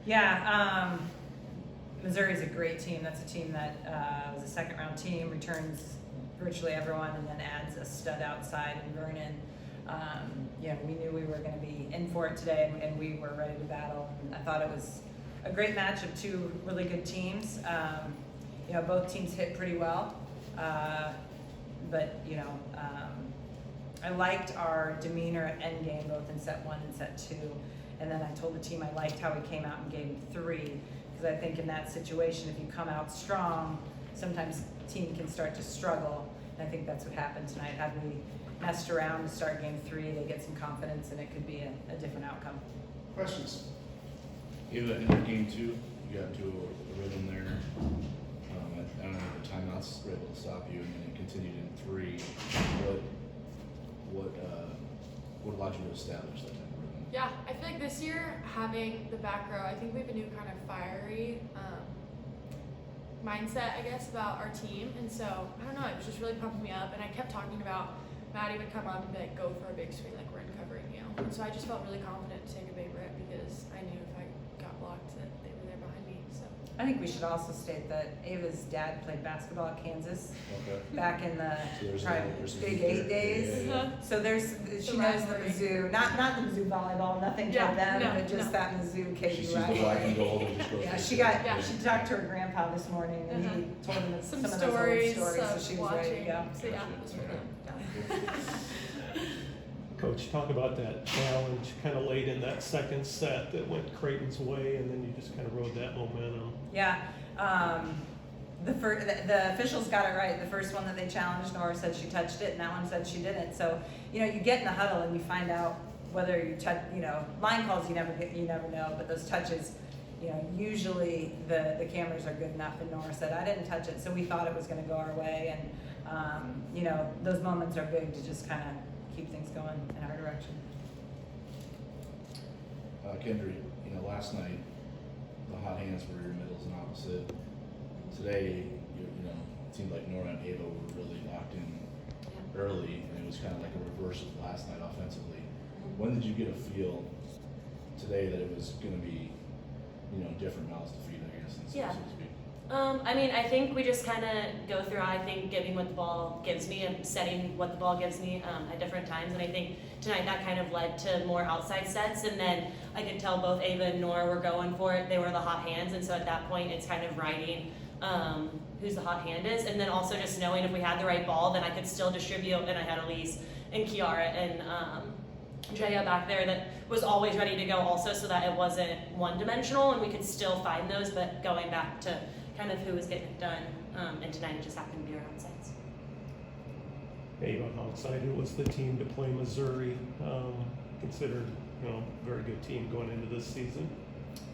Yeah, Missouri's a great team. That's a team that was a second-round team, returns virtually everyone, and then adds a stud outside in Vernon. We knew we were going to be in for it today, and we were ready to battle. And I thought it was a great match of two really good teams. Both teams hit pretty well, but I liked our demeanor at end game, both in set 1 and set 2. And then I told the team I liked how we came out in game 3, because I think in that situation, if you come out strong, sometimes the team can start to struggle. And I think that's what happened tonight. Had we messed around to start game 3, they get some confidence, and it could be a different outcome. Questions? In game 2, you got into a rhythm there. I don't know if the timeouts were able to stop you, and then it continued in 3. What allowed you to establish that type of rhythm? Yeah, I feel like this year, having the back row, I think we have a new kind of fiery mindset, I guess, about our team. And so, I don't know, it was just really pumping me up. And I kept talking about Maddie would come up and be like, go for a big swing, like we're covering you. And so I just felt really confident to take a big rip because I knew if I got blocked that they were there behind me. So I think we should also state that Ava's dad played basketball at Kansas Okay. back in the So there's Big 8 days. Yeah. So she knows the Mizzou, not the Mizzou volleyball, nothing toward them, but just that Mizzou She KU sees the black and gold and just goes. Yeah, she talked to her grandpa this morning, and he told him some of those old stories, so she was ready to go. So yeah, it was really Coach, talk about that challenge kind of late in that second set that went Creighton's way, and then you just kind of rode that momentum. Yeah, the officials got it right. The first one that they challenged, Nora said she touched it, and that one said she didn't. So, you get in the huddle and you find out whether you touch. Line calls you never know, but those touches, usually the cameras are good enough. And Nora said I didn't touch it, so we thought it was going to go our way. And those moments are big to just kind of keep things going in our direction. Kendra, last night the hot hands were your middles and opposite. Today, it seemed like Nora and Ava were really locked in early, and it was kind of like a reverse of last night offensively. When did you get a feel today that it was going to be, different mouths to feed, I guess, so to speak? I think we just kind of go through, I think, giving what the ball gives me and setting what the ball gives me at different times. And I think tonight that kind of led to more outside sets. And then I could tell both Ava and Nora were going for it. They were the hot hands. And so at that point, it's kind of riding who's the hot hand is. And then also just knowing if we had the right ball, then I could still distribute. And I had Elise and Kiara and Jaya back there that was always ready to go also, so that it wasn't one-dimensional and we could still find those, but going back to kind of who was getting it done, and tonight it just happened to be our outsides. Ava, how excited was the team to play Missouri? Considered, very good team going into this season.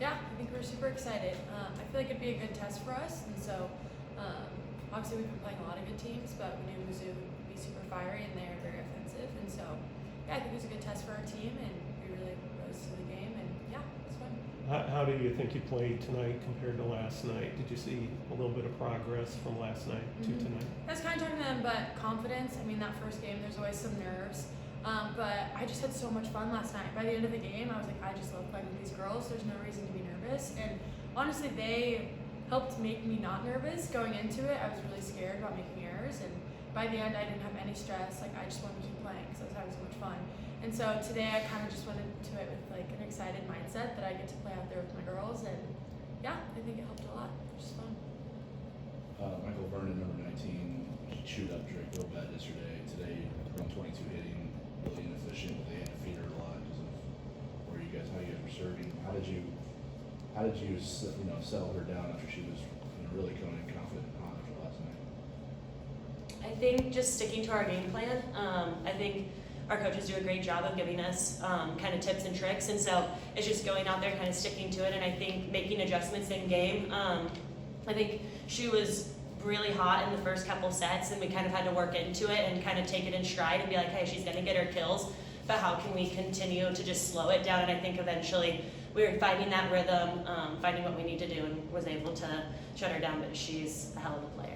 Yeah, I think we're super excited. I feel like it'd be a good test for us, and so obviously we've been playing a lot of good teams, but we knew Mizzou would be super fiery and they're very offensive, and so I think it was a good test for our team, and we really rose to the game, and it was fun. How do you think you played tonight compared to last night? Did you see a little bit of progress from last night to tonight? I was kind of talking to them, but confidence. That first game, there's always some nerves. But I just had so much fun last night. By the end of the game, I was like, I just love playing with these girls. There's no reason to be nervous. And honestly, they helped make me not nervous going into it. I was really scared about making errors. And by the end, I didn't have any stress. I just wanted to keep playing because I was having so much fun. And so today, I kind of just went into it with an excited mindset that I get to play out there with my girls. And I think it helped a lot, which is fun. Michael Vernon, number 19, chewed up Drake Gobet yesterday. Today, around 22 hitting, really inefficient. They had to feed her a lot because of how you guys were serving. How did you settle her down after she was really coming in confident and hot after last night? I think just sticking to our game plan. I think our coaches do a great job of giving us kind of tips and tricks, and so it's just going out there and kind of sticking to it, and I think making adjustments in game. I think she was really hot in the first couple sets, and we kind of had to work into it and kind of take it in stride and be like, hey, she's going to get her kills, but how can we continue to just slow it down? And I think eventually we were finding that rhythm, finding what we need to do, and was able to shut her down, but she's a hell of a player.